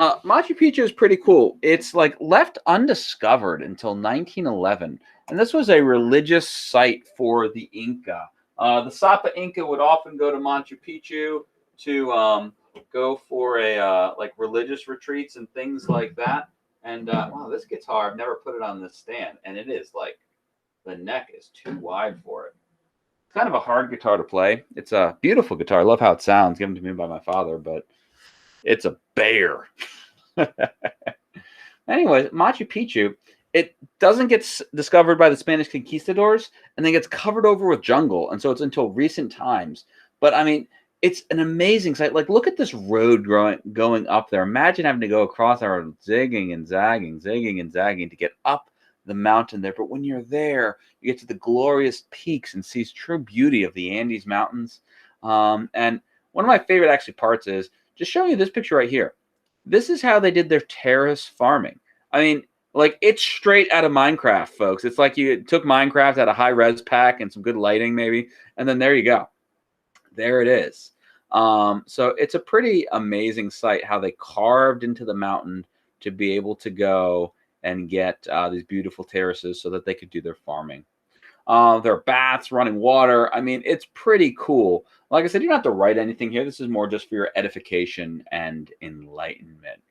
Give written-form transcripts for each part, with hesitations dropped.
Machu Picchu is pretty cool. It's like left undiscovered until 1911, and this was a religious site for the Inca. The Sapa Inca would often go to Machu Picchu to go for a like religious retreats and things like that. And wow, this guitar, I've never put it on this stand, and it is like the neck is too wide for it. It's kind of a hard guitar to play. It's a beautiful guitar. I love how it sounds, given to me by my father, but it's a bear. Anyways, Machu Picchu, it doesn't get discovered by the Spanish conquistadors and then gets covered over with jungle. And so it's until recent times. But I mean, it's an amazing site. Like, look at this road going up there. Imagine having to go across our zigging and zagging to get up the mountain there. But when you're there, you get to the glorious peaks and see true beauty of the Andes Mountains. And one of my favorite actually parts is just showing you this picture right here. This is how they did their terrace farming. I mean, like, it's straight out of Minecraft, folks. It's like you took Minecraft, had a high res pack and some good lighting maybe, and then there you go. There it is. So it's a pretty amazing site how they carved into the mountain to be able to go and get these beautiful terraces so that they could do their farming. There are baths, running water. I mean, it's pretty cool. Like I said, you don't have to write anything here. This is more just for your edification and enlightenment.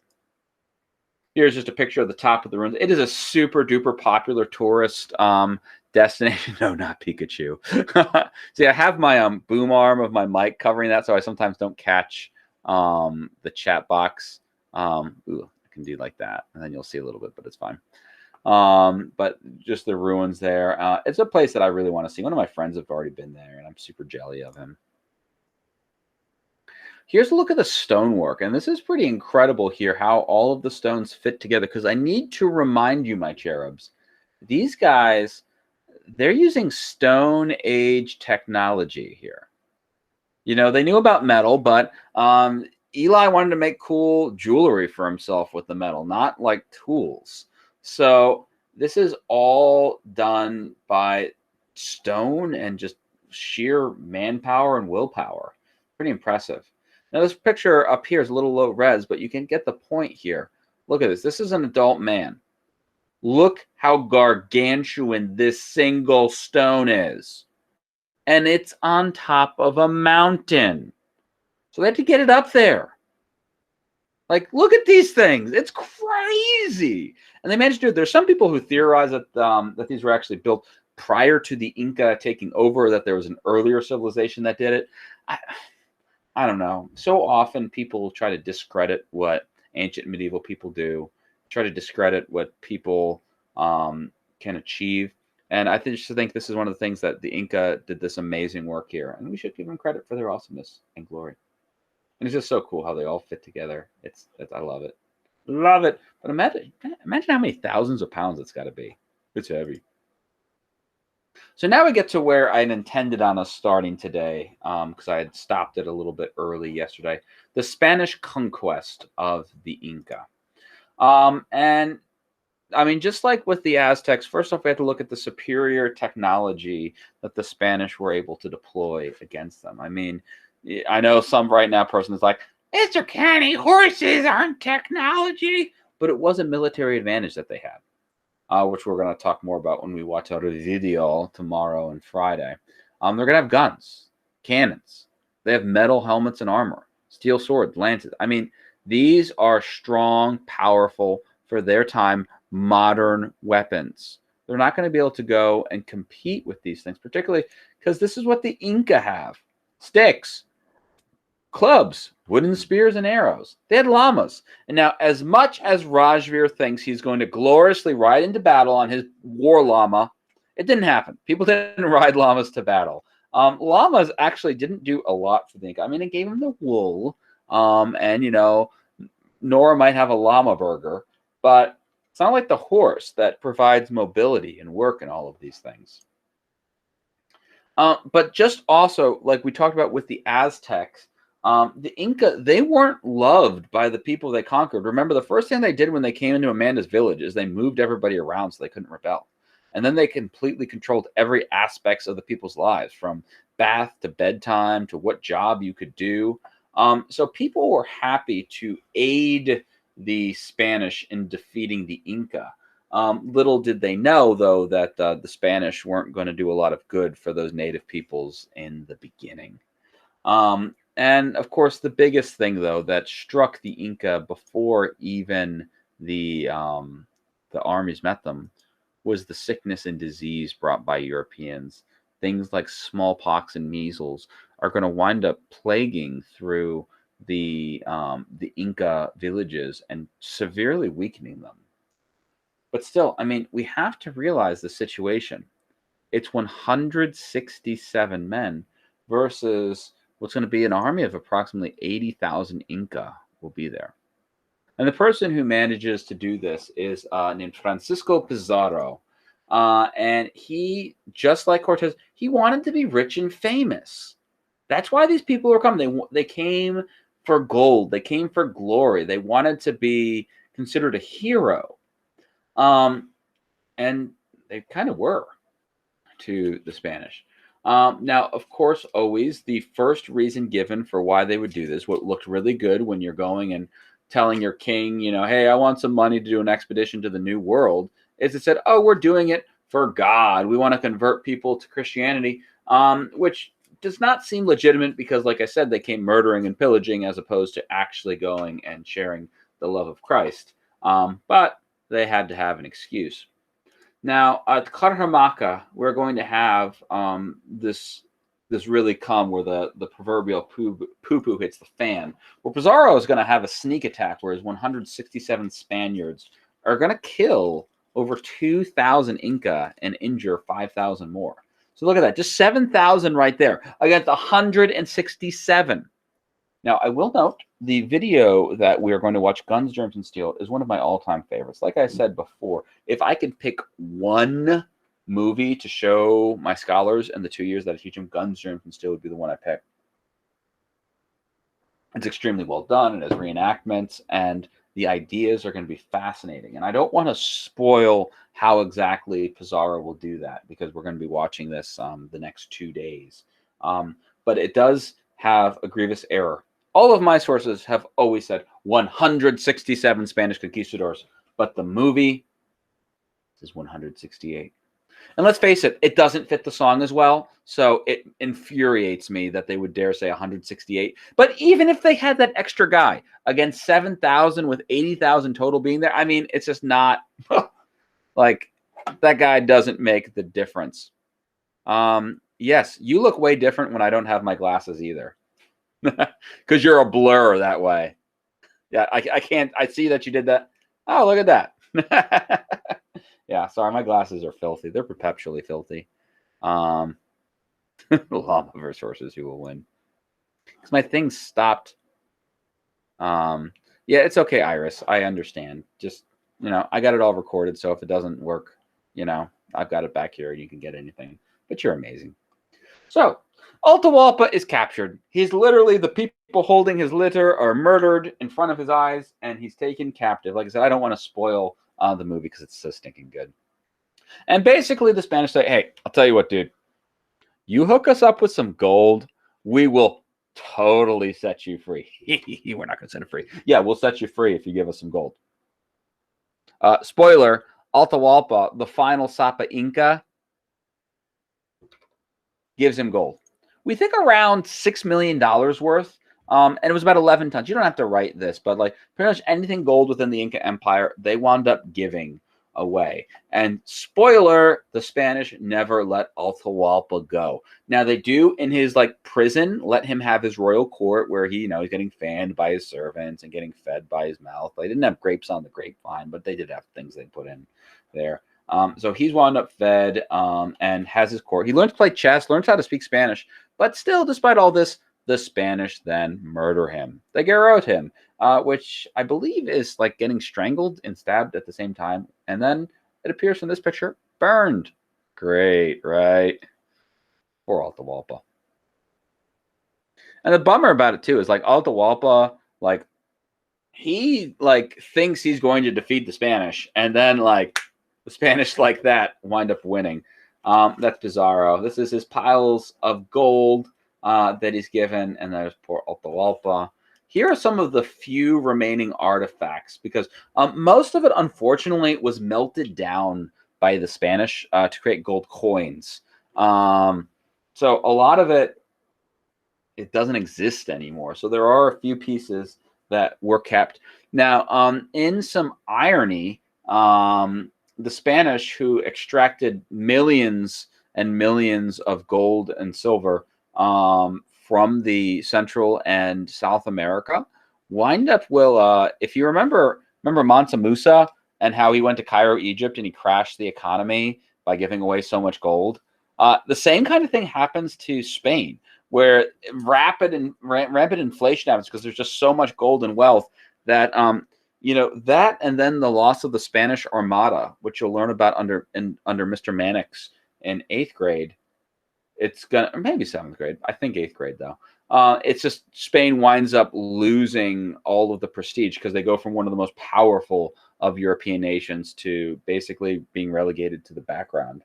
Here's just a picture of the top of the ruins. It is a super duper popular tourist destination. No, not Pikachu. See, I have my boom arm of my mic covering that, so I sometimes don't catch the chat box. Ooh, I can do like that, and then you'll see a little bit, but it's fine. But just the ruins there. It's a place that I really want to see. One of my friends have already been there, and I'm super jelly of him. Here's a look at the stonework, and this is pretty incredible here, how all of the stones fit together, because I need to remind you, my cherubs, these guys, they're using Stone Age technology here. You know, they knew about metal, but Eli wanted to make cool jewelry for himself with the metal, not like tools. So this is all done by stone and just sheer manpower and willpower. Pretty impressive. Now, this picture up here is a little low res, but you can get the point here. Look at this. This is an adult man. Look how gargantuan this single stone is. And it's on top of a mountain. So they had to get it up there. Like, look at these things. It's crazy. And they managed to do it. There's some people who theorize that, that these were actually built prior to the Inca taking over, that there was an earlier civilization that did it. I don't know. So often people try to discredit what ancient medieval people do, try to discredit what people can achieve. And I just think this is one of the things that the Inca did this amazing work here. And we should give them credit for their awesomeness and glory. And it's just so cool how they all fit together. I love it. Love it. But imagine how many thousands of pounds it's got to be. It's heavy. So now we get to where I had intended on us starting today, because I had stopped it a little bit early yesterday. The Spanish conquest of the Inca. And I mean, just like with the Aztecs, first off, we have to look at the superior technology that the Spanish were able to deploy against them. I mean, I know some right now person is like, Mr. Kenny, horses aren't technology. But it was a military advantage that they had. Which we're going to talk more about when we watch our video tomorrow and Friday. They're going to have guns, cannons. They have metal helmets and armor, steel swords, lances. I mean, these are strong, powerful, for their time, modern weapons. They're not going to be able to go and compete with these things, particularly because this is what the Inca have. Sticks, clubs, wooden spears, and arrows. They had llamas. And now, as much as Rajveer thinks he's going to gloriously ride into battle on his war llama, it didn't happen. People didn't ride llamas to battle. Llamas actually didn't do a lot for the Inca. I mean, it gave them the wool, and, you know, Nora might have a llama burger, but it's not like the horse that provides mobility and work and all of these things. But just also, like we talked about with the Aztecs, the Inca, they weren't loved by the people they conquered. Remember, the first thing they did when they came into Amanda's village is they moved everybody around so they couldn't rebel. And then they completely controlled every aspect of the people's lives, from bath to bedtime to what job you could do. So people were happy to aid the Spanish in defeating the Inca. Little did they know, though, that the Spanish weren't going to do a lot of good for those native peoples in the beginning. And of course, the biggest thing, though, that struck the Inca before even the armies met them was the sickness and disease brought by Europeans. Things like smallpox and measles are going to wind up plaguing through the Inca villages and severely weakening them. But still, I mean, we have to realize the situation. It's 167 men versus what's going to be an army of approximately 80,000 Inca will be there. And the person who manages to do this is named Francisco Pizarro. And he, just like Cortez, he wanted to be rich and famous. That's why these people were coming. They came for gold. They came for glory. They wanted to be considered a hero. And they kind of were to the Spanish. Now, of course, always the first reason given for why they would do this, what looked really good when you're going and telling your king, you know, hey, I want some money to do an expedition to the New World, is it said, oh, we're doing it for God. We want to convert people to Christianity, which does not seem legitimate because, like I said, they came murdering and pillaging as opposed to actually going and sharing the love of Christ. But they had to have an excuse. Now, at Cajamarca, we're going to have this really come where the proverbial poo-poo hits the fan. Where Pizarro is going to have a sneak attack where his 167 Spaniards are going to kill over 2,000 Inca and injure 5,000 more. So look at that, just 7,000 right there against 167. Now, I will note the video that we are going to watch, Guns, Germs, and Steel, is one of my all-time favorites. Like I said before, if I could pick one movie to show my scholars in the 2 years that I teach them, Guns, Germs, and Steel would be the one I pick. It's extremely well done. It has reenactments, and the ideas are going to be fascinating. And I don't want to spoil how exactly Pizarro will do that because we're going to be watching this the next 2 days. But it does have a grievous error. All of my sources have always said 167 Spanish conquistadors, but the movie is 168. And let's face it, it doesn't fit the song as well, so it infuriates me that they would dare say 168. But even if they had that extra guy against 7,000 with 80,000 total being there, I mean, it's just not like that guy doesn't make the difference. Yes, you look way different when I don't have my glasses either. Because you're a blur that way. Yeah, I can't. I see that you did that. Oh, look at that. Yeah, sorry, my glasses are filthy. They're perpetually filthy. Llama versus horses, who will win? Because my thing stopped. Yeah, it's okay, Iris. I understand. Just, you know, I got it all recorded, so if it doesn't work, you know, I've got it back here and you can get anything. But you're amazing. So, Alta Walpa is captured. He's literally, the people holding his litter are murdered in front of his eyes, and he's taken captive. Like I said, I don't want to spoil the movie because it's so stinking good. And basically, the Spanish say, hey, I'll tell you what, dude. You hook us up with some gold, we will totally set you free. We're not going to set it free. Yeah, we'll set you free if you give us some gold. Spoiler, Atahualpa, the final Sapa Inca, gives him gold. We think around $6 million worth. And it was about 11 tons. You don't have to write this, but like pretty much anything gold within the Inca Empire, they wound up giving away. And spoiler, the Spanish never let Atahualpa go. Now they do in his like prison let him have his royal court where he, you know, he's getting fanned by his servants and getting fed by his mouth. They didn't have grapes on the grapevine, but they did have things they put in there. So he's wound up fed and has his court. He learns to play chess, learns how to speak Spanish, but still, despite all this, the Spanish then murder him. They garrote him, which I believe is like getting strangled and stabbed at the same time. And then it appears from this picture, burned. Great, right? Poor Atahualpa. And the bummer about it too is like Atahualpa, like he like thinks he's going to defeat the Spanish, and then like the Spanish like that wind up winning. That's Pizarro. This is his piles of gold that he's given, and there's poor Alta Walpa. here are some of the few remaining artifacts because most of it, unfortunately, was melted down by the Spanish to create gold coins. Um, so a lot of it doesn't exist anymore. So there are a few pieces that were kept. Now, in some irony, the Spanish, who extracted millions and millions of gold and silver from the Central and South America, wind up if you remember Mansa Musa and how he went to Cairo, Egypt, and he crashed the economy by giving away so much gold. The same kind of thing happens to Spain, where rampant inflation happens because there's just so much gold and wealth that that, and then the loss of the Spanish Armada, which you'll learn about under Mr. Mannix in 8th grade. It's gonna, or maybe 7th grade. I think 8th grade though. It's just Spain winds up losing all of the prestige because they go from one of the most powerful of European nations to basically being relegated to the background.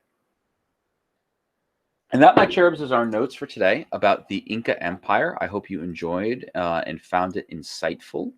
And that, my cherubs, is our notes for today about the Inca Empire. I hope you enjoyed and found it insightful.